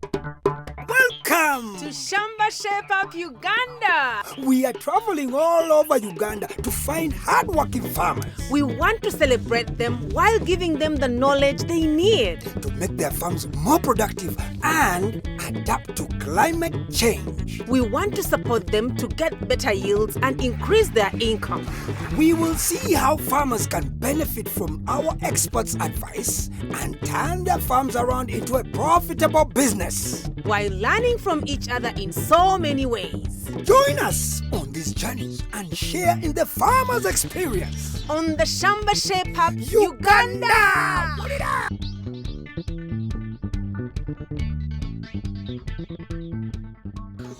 Welcome to Shamba Shape Up Uganda. We are traveling all over Uganda to find hard-working farmers. We want to celebrate them while giving them the knowledge they need to make their farms more productive and adapt to climate change. We want to support them to get better yields and increase their income. We will see how farmers can benefit from our experts' advice and turn their farms around into a profitable business, while learning from each other in so many ways. Join us on these journeys and share in the farmers' experience on the Shamba Shape Up Uganda. Put it up.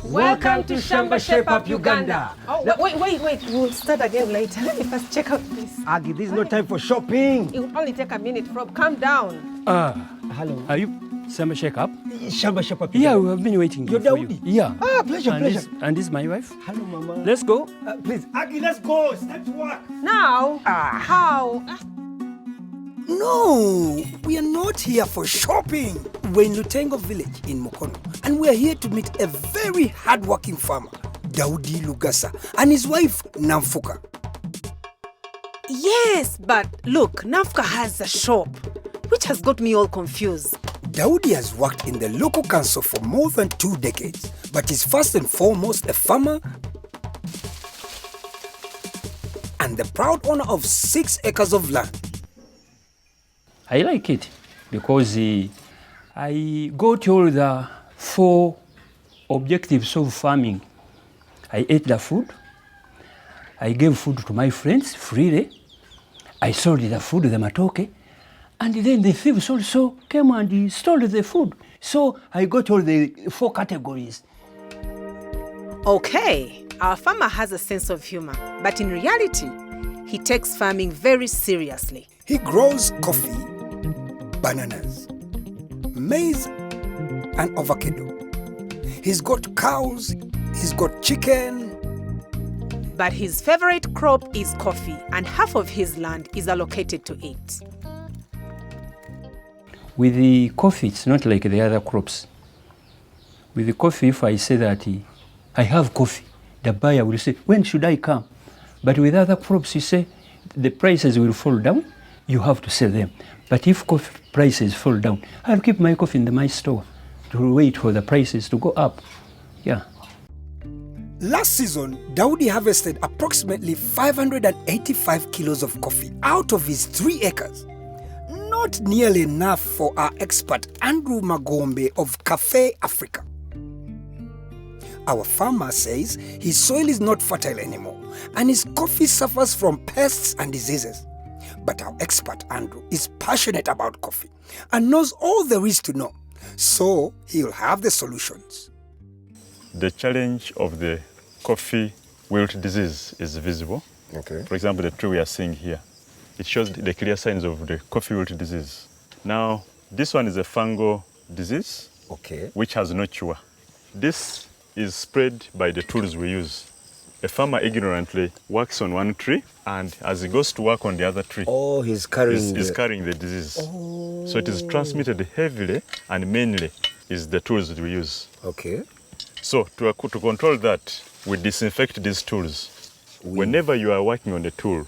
Welcome to Shamba Shape Up Uganda. Oh, wait. We'll start again later. Let me first check out this. Aggie, this is no time for shopping. It will only take a minute, Rob. Calm down. Hello. Are you Shamba Shape Up? Shamba Shape Up. Yeah, we have been waiting You're for Daoudi? you. Yeah. Pleasure. And this is my wife. Hello, Mama. Let's go. Please, Aggie, let's go. It's time to work. Now? How? No, we are not here for shopping. We're in Lutego village in Mukono, and we are here to meet a very hard-working farmer, Daoudi Lugasa, and his wife, Nanfuka. Yes, but look, Nanfuka has a shop, which has got me all confused. Daoudi has worked in the local council for more than 2 decades, but is first and foremost a farmer and the proud owner of 6 acres of land. I like it because I got all the 4 objectives of farming. I ate the food. I gave food to my friends freely. I sold the food, the matoke. And then the thieves also came and stole the food. So I got all the 4 categories. Okay, our farmer has a sense of humor, but in reality, he takes farming very seriously. He grows coffee, bananas, maize, and avocado. He's got cows, he's got chicken. But his favorite crop is coffee, and half of his land is allocated to it. With the coffee, it's not like the other crops. With the coffee, if I say that I have coffee, the buyer will say, when should I come? But with other crops, you say, the prices will fall down, you have to sell them. But if coffee prices fall down, I'll keep my coffee in my store to wait for the prices to go up. Yeah. Last season, Daoudi harvested approximately 585 kilos of coffee out of his 3 acres. Not nearly enough for our expert Andrew Magombe of Cafe Africa. Our farmer says his soil is not fertile anymore and his coffee suffers from pests and diseases. But our expert Andrew is passionate about coffee and knows all there is to know, so he'll have the solutions. The challenge of the coffee wilt disease is visible. Okay. For example, the tree we are seeing here, it shows the clear signs of the coffee wilt disease. Now, this one is a fungal disease, which has no cure. This is spread by the tools we use. A farmer ignorantly works on one tree, and as he goes to work on the other tree, he's carrying the disease. So it is transmitted heavily, and mainly is the tools that we use. Okay. So to control that, we disinfect these tools. Whenever you are working on the tool,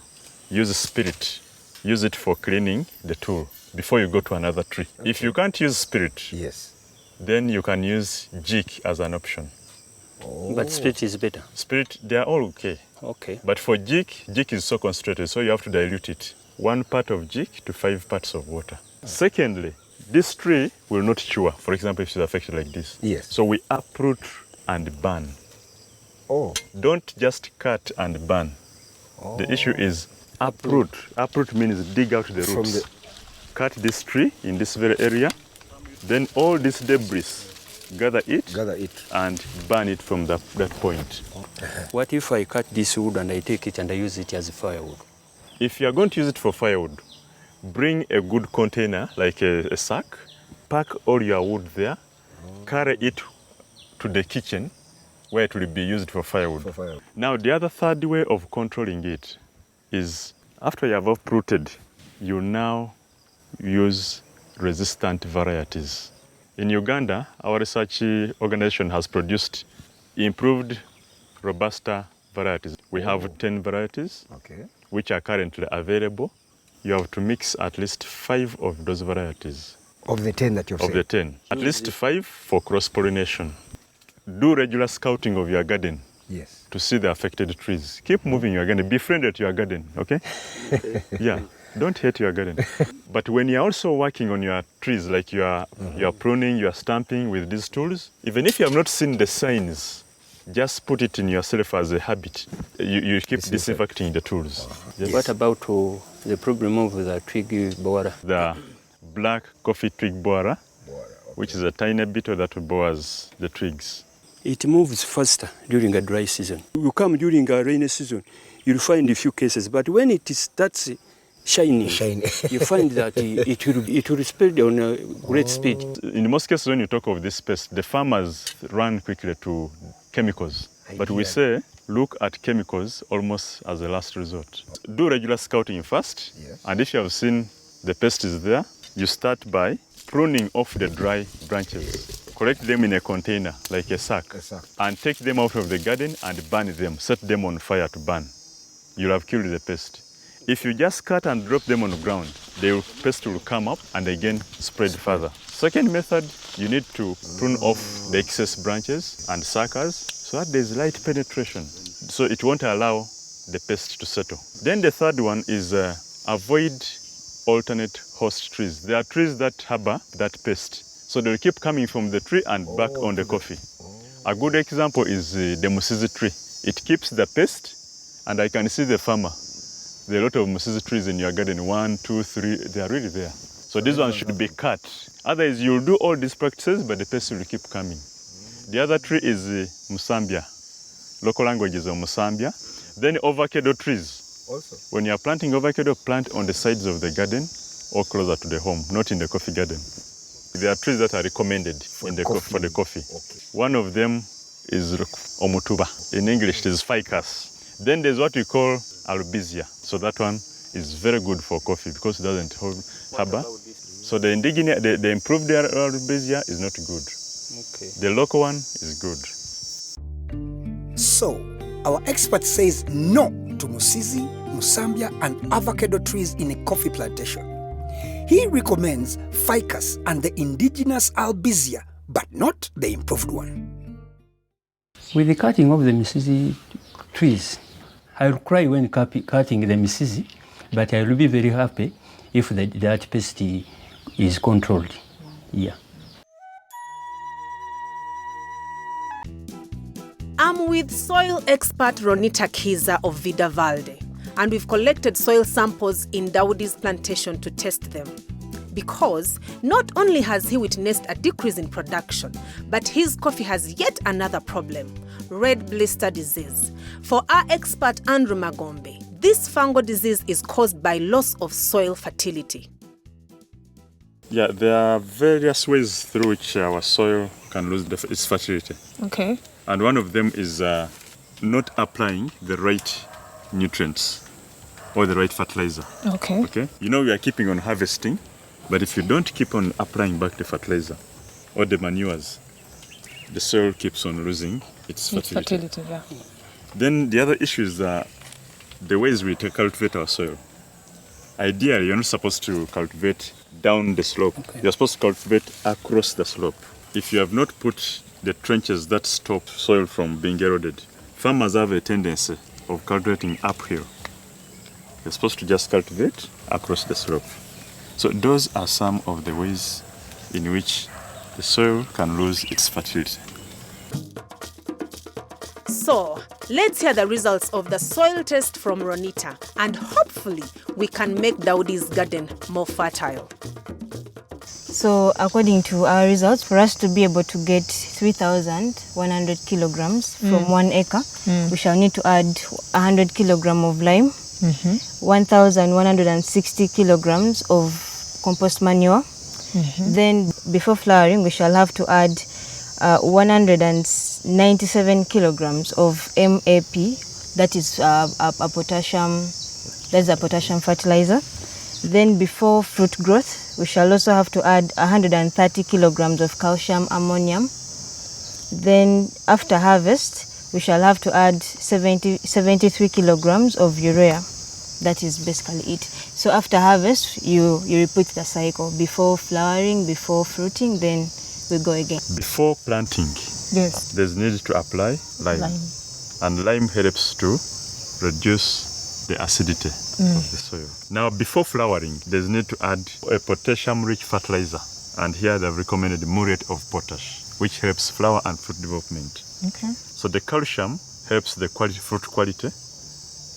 use spirit. Use it for cleaning the tool before you go to another tree. Okay. If you can't use spirit, then you can use jig as an option. But spirit is better. Spirit, they are all okay. Okay. But for jig is so concentrated, so you have to dilute it. 1 part of jig to 5 parts of water. Secondly, this tree will not cure, for example, if it's affected like this. So we uproot and burn. Don't just cut and burn. The issue is uproot. Uproot means dig out the roots. Cut this tree in this very area, then all this debris, gather it and burn it from that point. What if I cut this wood and I take it and I use it as firewood? If you are going to use it for firewood, bring a good container, like a sack, pack all your wood there, carry it to the kitchen where it will be used for firewood. Now, the other third way of controlling it is after you have uprooted, you now use resistant varieties. In Uganda, our research organization has produced improved Robusta varieties. We have 10 varieties which are currently available. You have to mix at least 5 of those varieties. Of the 10 that you've said? Of the 10. At least 5 for cross-pollination. Do regular scouting of your garden. Yes. To see the affected trees. Keep moving your garden. Be friendly to your garden, okay? Yeah. Don't hate your garden. But when you're also working on your trees, like you're pruning, you're stamping with these tools, even if you have not seen the signs, just put it in yourself as a habit. You keep disinfecting the tools. Yes. What about the problem of the twig borer? The black coffee twig borer, which is a tiny beetle that bores the twigs. It moves faster during a dry season. You come during a rainy season, you'll find a few cases, but when it starts shining. You find that it will spread on a great speed. In most cases, when you talk of this pest, the farmers run quickly to chemicals. But we say, look at chemicals almost as a last resort. Do regular scouting first, and if you have seen the pest is there, you start by pruning off the dry branches. Collect them in a container, like a sack, and take them out of the garden and burn them. Set them on fire to burn. You'll have killed the pest. If you just cut and drop them on the ground, the pest will come up and again spread further. Second method, you need to prune off the excess branches and suckers so that there's light penetration, so it won't allow the pest to settle. Then the third one is avoid alternate host trees. There are trees that harbor that pest, so they'll keep coming from the tree and back on the coffee. A good example is the musizi tree. It keeps the pest, and I can see the farmer. There are a lot of musizi trees in your garden, 1, 2, 3, they are really there. So these ones should be cut. Otherwise, you'll do all these practices, but the pest will keep coming. The other tree is Musambia. Local language is Musambia. Then avocado trees. Also. When you are planting avocado, plant on the sides of the garden or closer to the home, not in the coffee garden. There are trees that are recommended for the coffee. Okay. One of them is Omutuba. In English, it is ficus. Then there's what we call albizia. So that one is very good for coffee because it doesn't harbor. So the indigenous, the improved albizia is not good. Okay. The local one is good. So, our expert says no to musizi, musambia, and avocado trees in a coffee plantation. He recommends ficus and the indigenous albizia, but not the improved one. With the cutting of the musizi trees, I will cry when cutting the musizi, but I will be very happy if that pest is controlled. Yeah. I'm with soil expert Ronita Kiza of Vida Valde, and we've collected soil samples in Daoudi's plantation to test them. Because not only has he witnessed a decrease in production, but his coffee has yet another problem, red blister disease. For our expert Andrew Magombe, this fungal disease is caused by loss of soil fertility. Yeah, there are various ways through which our soil can lose its fertility. Okay. And one of them is not applying the right nutrients or the right fertilizer. Okay. Okay. You know, we are keeping on harvesting, but if you don't keep on applying back the fertilizer or the manures, the soil keeps on losing its fertility. Yeah. Then the other issue is the ways we cultivate our soil. Ideally, you're not supposed to cultivate down the slope. Okay. You're supposed to cultivate across the slope. If you have not put the trenches that stop soil from being eroded, farmers have a tendency of cultivating uphill. You're supposed to just cultivate across the slope. So those are some of the ways in which the soil can lose its fertility. So, let's hear the results of the soil test from Ronita, and hopefully we can make Daoudi's garden more fertile. So, according to our results, for us to be able to get 3,100 kilograms from 1 acre, we shall need to add 100 kilograms of lime, 1,160 kilograms of compost manure. Then, before flowering, we shall have to add 197 kilograms of MAP, that is a potassium fertilizer. Then before fruit growth, we shall also have to add 130 kilograms of calcium ammonium. Then after harvest, we shall have to add 73 kilograms of urea. That is basically it. So after harvest, you repeat the cycle. Before flowering, before fruiting, then we go again. Before planting, Yes. there's need to apply lime. And lime helps to reduce the acidity of the soil. Now, before flowering, there's need to add a potassium-rich fertilizer. And here they've recommended muriate of potash, which helps flower and fruit development. Okay. So the calcium helps the fruit quality,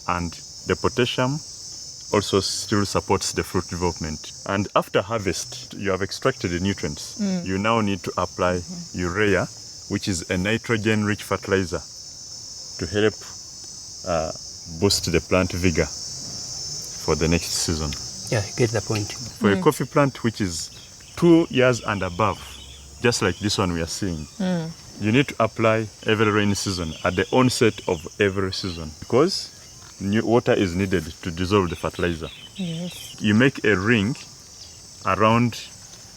and the potassium also still supports the fruit development. And after harvest, you have extracted the nutrients. You now need to apply urea, which is a nitrogen-rich fertilizer, to help boost the plant vigor for the next season. Yeah, get the point. For a coffee plant which is 2 years and above, just like this one we are seeing, you need to apply every rainy season at the onset of every season, because new water is needed to dissolve the fertilizer. Yes. You make a ring around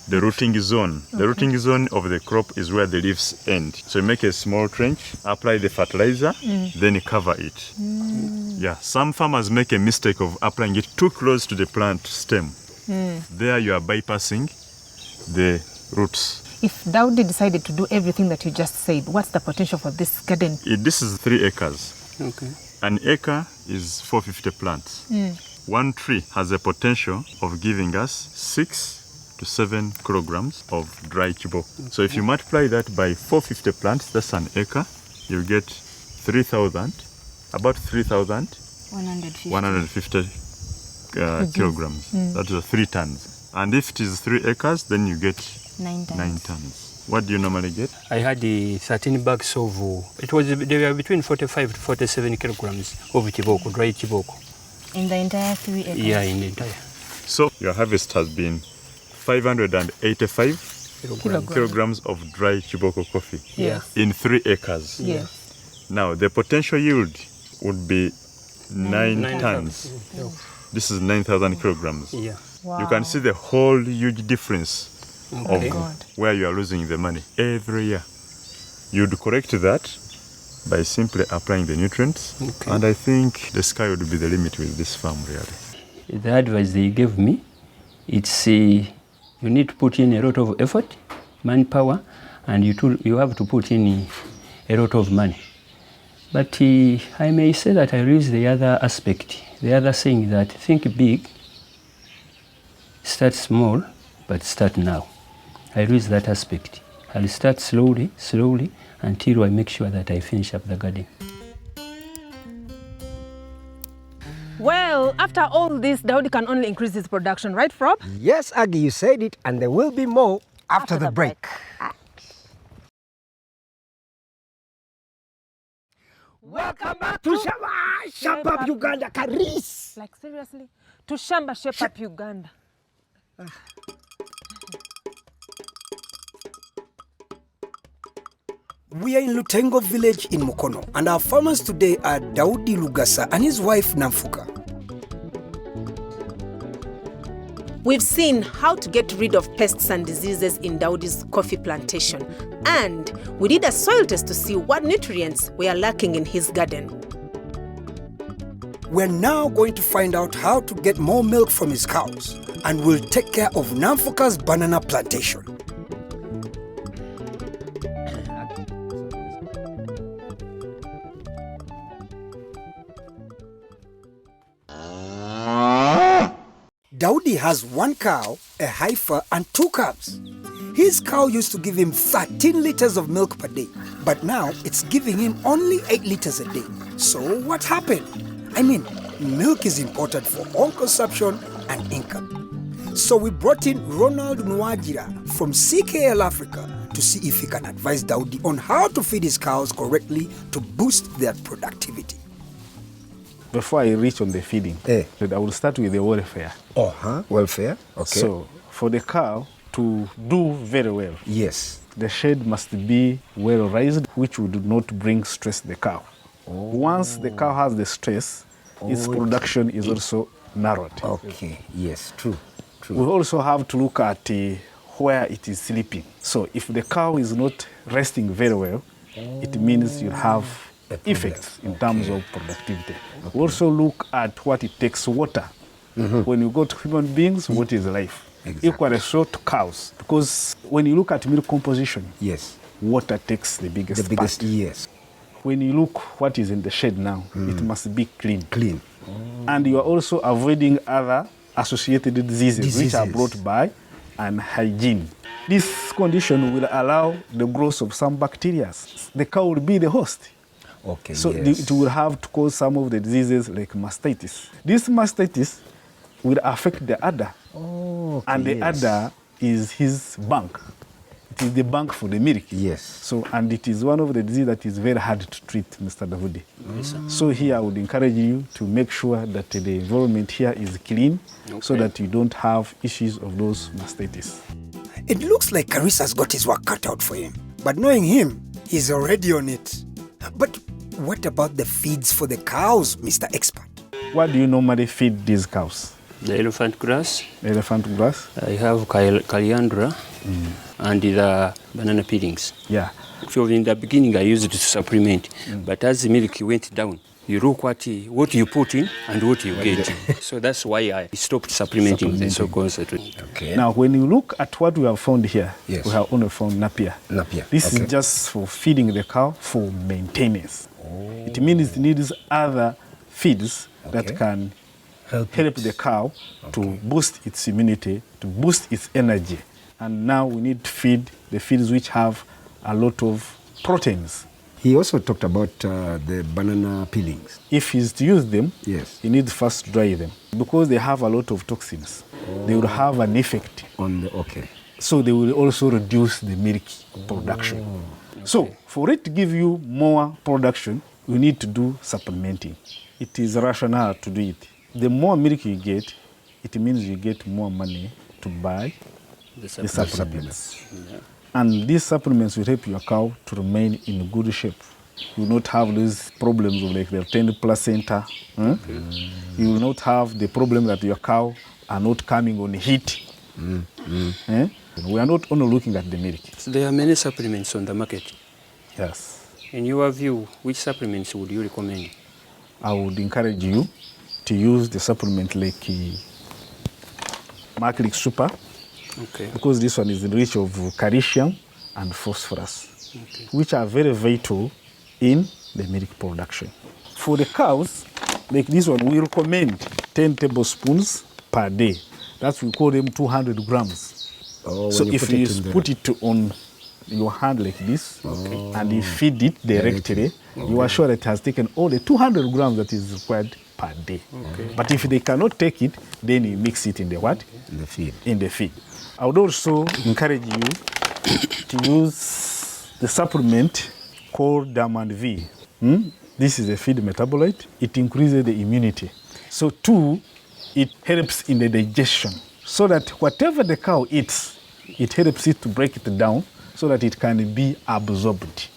the rooting zone. The rooting zone of the crop is where the leaves end. So you make a small trench, apply the fertilizer, then you cover it. Yeah, some farmers make a mistake of applying it too close to the plant stem. There you are bypassing the roots. If Daoudi decided to do everything that you just said, what's the potential for this garden? This is 3 acres. Okay. An acre is 450 plants. One tree has a potential of giving us 6 to 7 kilograms of dry chiboko. So if you multiply that by 450 plants, that's an acre, you get 3,000, about 3,150 kilograms. That is 3 tons. And if it is 3 acres, then you get 9 tons. 9 tons. What do you normally get? I had 13 bags of, they were between 45 to 47 kilograms of chiboko, dry chiboko. In the entire 3 acres? Yeah, in the entire. So your harvest has been 585 kilograms of dry chiboko coffee in 3 acres. Yes. Now the potential yield would be 9 tons. This is 9,000 kilograms. Yeah. Wow. You can see the whole huge difference Okay. of where you are losing the money every year. You'd correct that by simply applying the nutrients, Okay. and I think the sky would be the limit with this farm, really. The advice they gave me, it's you need to put in a lot of effort, manpower, and you have to put in a lot of money. But I may say that I realize the other aspect, the other saying that think big, start small, but start now. I realize that aspect. I'll start slowly, until I make sure that I finish up the garden. Well, after all this, Daoudi can only increase his production, right, Frob? Yes, Aggie, you said it, and there will be more after the break. Welcome back to Shamba Shape Up Uganda, Karis. Like seriously? To Shamba Shape Up Uganda. We are in Lutego village in Mukono, and our farmers today are Daoudi Lugasa and his wife Nanfuka. We've seen how to get rid of pests and diseases in Daoudi's coffee plantation, and we did a soil test to see what nutrients we are lacking in his garden. We're now going to find out how to get more milk from his cows, and we'll take care of Nanfuka's banana plantation. Daoudi has 1 cow, a heifer, and 2 calves. His cow used to give him 13 liters of milk per day, but now it's giving him only 8 liters a day. So what happened? I mean, milk is important for home consumption and income. So we brought in Ronald Nwajira from CKL Africa to see if he can advise Daoudi on how to feed his cows correctly to boost their productivity. Before I reach on the feeding, I will start with the welfare. Welfare. Okay. So for the cow to do very well, yes, the shed must be well raised, which would not bring stress to the cow. Once the cow has the stress, its production is also narrowed. Okay, yes, true. We also have to look at where it is sleeping. So if the cow is not resting very well, it means you have effects in terms of productivity. We also look at what it takes water. When you go to human beings, what is life? Equally so to cows. Because when you look at milk composition, water takes the biggest part. Yes. When you look what is in the shed now, it must be clean. And you are also avoiding other associated diseases which are brought by unhygiene. This condition will allow the growth of some bacteria. The cow will be the host. So it will have to cause some of the diseases like mastitis. This mastitis will affect the udder. And the udder is his bank. It is the bank for the milk. So, and it is one of the diseases that is very hard to treat, Mr. Daoudi. So here I would encourage you to make sure that the environment here is clean so that you don't have issues of those mastitis. It looks like Karisa's got his work cut out for him. But knowing him, he's already on it. But what about the feeds for the cows, Mr. Expert? What do you normally feed these cows? The elephant grass. Elephant grass? I have coriander and the banana peelings. So in the beginning I used it to supplement, but as the milk went down, you look what you put in and what you get. So that's why I stopped supplementing the so-called concentrate. Now when you look at what we have found here, we have only found napier. This is just for feeding the cow for maintenance. It means it needs other feeds that can help the cow to boost its immunity, to boost its energy. And now we need to feed the feeds which have a lot of proteins. He also talked about the banana peelings. If he's to use them, he needs first to dry them. Because they have a lot of toxins, they will have an effect on the, so they will also reduce the milk production. So for it to give you more production, you need to do supplementing. It is rational to do it. The more milk you get, it means you get more money to buy the supplements. And these supplements will help your cow to remain in good shape. You will not have these problems of like the retained placenta. You will not have the problem that your cow are not coming on heat. We are not only looking at the milk. So there are many supplements on the market. Yes. In your view, which supplements would you recommend? I would encourage you to use the supplement like Maclic Super, because this one is rich of calcium and phosphorus, which are very vital in the milk production. For the cows, like this one, we recommend 10 tablespoons per day. That's we call them 200 grams. So if you put it on your hand like this and you feed it directly, you are sure that it has taken all the 200 grams that is required per day. But if they cannot take it, then you mix it in the what? In the feed. In the feed. I would also encourage you to use the supplement called Diamond V. This is a feed metabolite. It increases the immunity. So too, it helps in the digestion. So that whatever the cow eats, it helps it to break it down so that it can be absorbed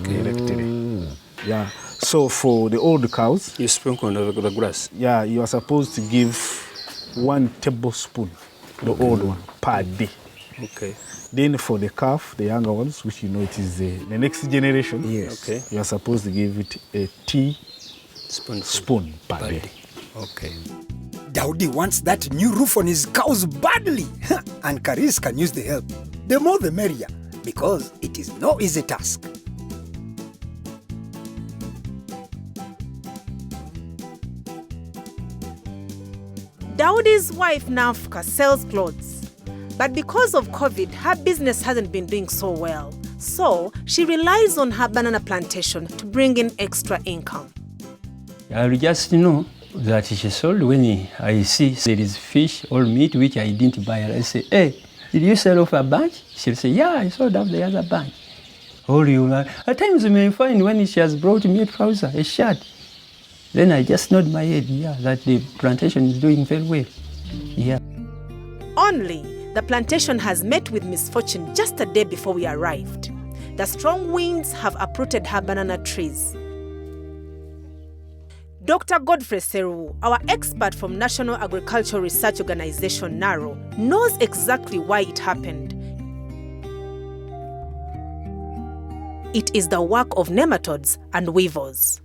directly. So for the old cows, you sprinkle on the grass. You are supposed to give 1 tablespoon, the old one, per day. Then for the calf, the younger ones, which you know it is the next generation, you are supposed to give it a teaspoon per day. Daoudi wants that new roof on his cows badly, and Karis can use the help. The more the merrier, because it is no easy task. Daoudi's wife Nanfuka sells clothes, but because of COVID, her business hasn't been doing so well. So she relies on her banana plantation to bring in extra income. I just know that she sold when I see there is fish or meat which I didn't buy. I say, hey, did you sell off a bunch? She'll say, yeah, I sold off the other bunch. Or at times you may find when she has brought me a trouser, a shirt. Then I just nod my head, that the plantation is doing very well. Only the plantation has met with misfortune just a day before we arrived. The strong winds have uprooted her banana trees. Dr. Godfrey Seru, our expert from National Agricultural Research Organization, NARO, knows exactly why it happened. It is the work of nematodes and weevils.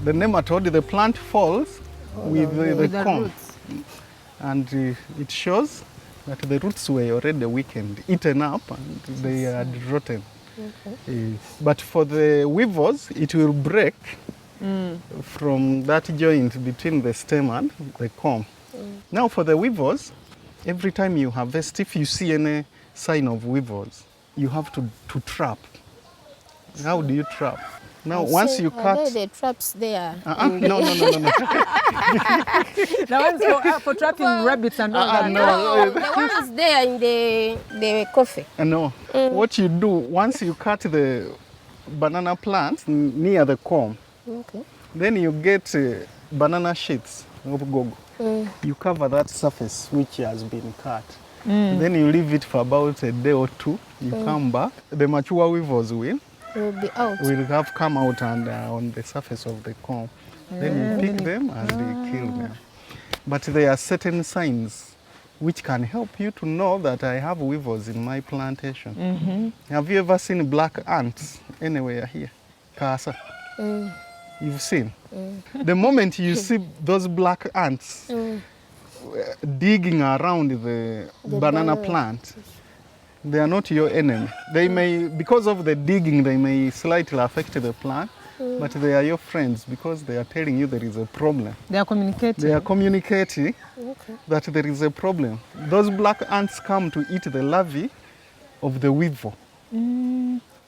The nematode, the plant falls with the corn. roots. And it shows that the roots were already weakened, eaten up, and they had rotten. But for the weevils, it will break from that joint between the stem and the corm. Now for the weevils, every time you harvest, if you see any sign of weevils, you have to trap. How do you trap? Now once you cut... Are there the traps there? No. The ones for trapping rabbits and all that. No, the one is there in the coffee. No. What you do, once you cut the banana plant near the corm, then you get banana sheets of gogo. You cover that surface which has been cut. Then you leave it for about a day or two. You come back, the mature weevils will Be out. have come out and on the surface of the corm. Then you pick them and you kill them. But there are certain signs which can help you to know that I have weevils in my plantation. Have you ever seen black ants anywhere here? Kasa. You've seen? The moment you see those black ants digging around the banana plant, they are not your enemy. They may, because of the digging, they may slightly affect the plant, but they are your friends because they are telling you there is a problem. They are communicating. They are communicating that there is a problem. Those black ants come to eat the larvae of the weevil.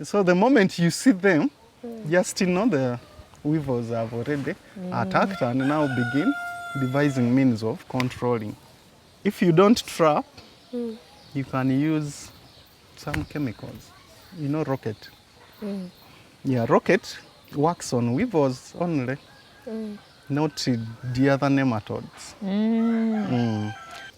So the moment you see them, just know the weevils have already attacked and now begin devising means of controlling. If you don't trap, you can use some chemicals. You know rocket? Yeah, rocket works on weevils only, not the other nematodes.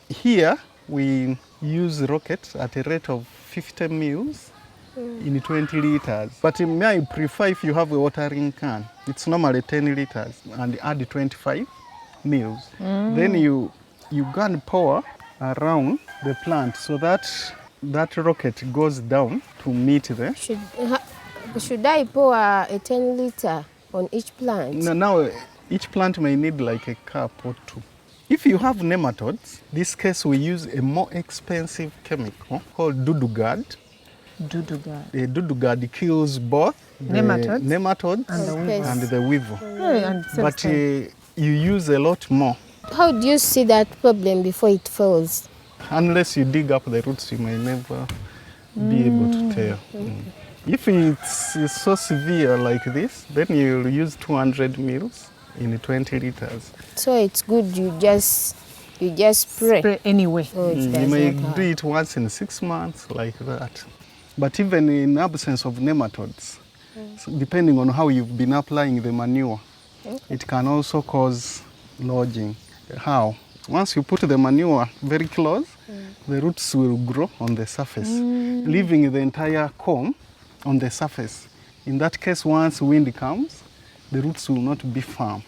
Here we use rocket at a rate of 50 mils in 20 liters. But I prefer if you have a watering can. It's normally 10 liters and add 25 mils. Then you can pour around the plant so that rocket goes down to meet the... Should I pour a 10 liter on each plant? No, now each plant may need like a cup or two. If you have nematodes, this case we use a more expensive chemical called Dudugard. Dudugard kills both the nematodes and the weevil. But you use a lot more. How do you see that problem before it falls? Unless you dig up the roots, you may never be able to tell. If it's so severe like this, then you'll use 200 mils in 20 liters. So it's good you just spray anyway. You may do it once in 6 months like that. But even in absence of nematodes, so depending on how you've been applying the manure, it can also cause lodging. How? Once you put the manure very close, the roots will grow on the surface, leaving the entire corm on the surface. In that case, once wind comes, the roots will not be firm.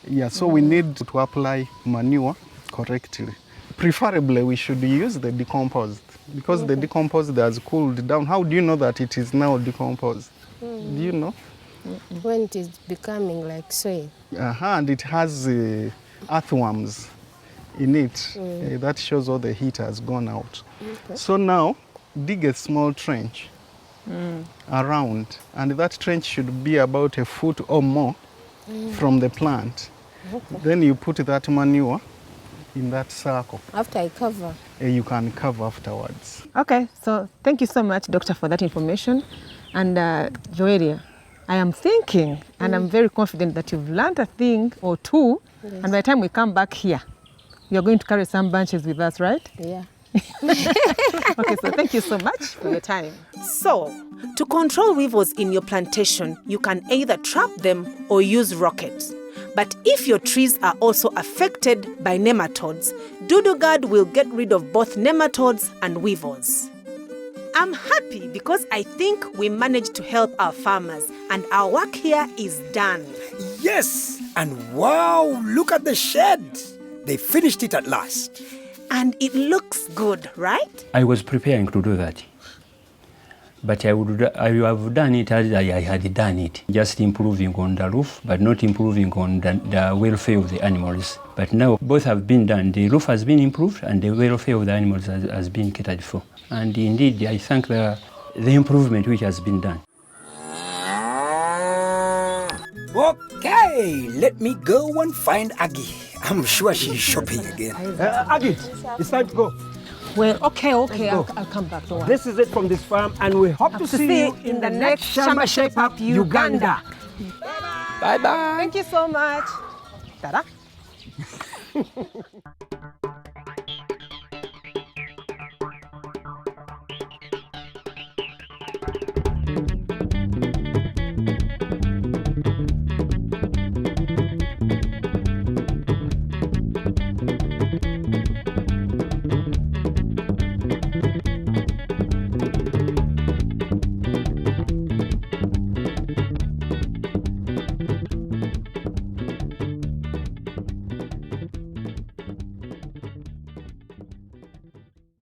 Yeah, so we need to apply manure correctly. Preferably, we should use the decomposed because the decomposed has cooled down. How do you know that it is now decomposed? Do you know? when it is becoming like soil. And it has earthworms in it. That shows all the heat has gone out. Okay. So now, dig a small trench around, and that trench should be about a foot or more from the plant. Okay. Then you put that manure in that circle. After I cover? You can cover afterwards. Okay, so thank you so much, Doctor, for that information. And Joelia, I am thinking, and I'm very confident that you've learned a thing or two, and by the time we come back here, you're going to carry some bunches with us, right? Yeah. Okay, so thank you so much for your time. So, to control weevils in your plantation, you can either trap them or use rockets. But if your trees are also affected by nematodes, Dudugard will get rid of both nematodes and weevils. I'm happy because I think we managed to help our farmers and our work here is done. Yes, and wow, look at the shed. They finished it at last. And it looks good, right? I was preparing to do that. But I would have done it as I had done it, just improving on the roof, but not improving on the welfare of the animals. But now both have been done. The roof has been improved and the welfare of the animals has been catered for. And indeed, I thank the improvement which has been done. Okay, let me go and find Aggie. I'm sure she's shopping again. Aggie, it's time to go. Well, okay, I'll come back. Don't worry. This is it from this farm, and we hope to see you in the next Shamba Shape Up Uganda. Bye-bye. Thank you so much. Ta-da.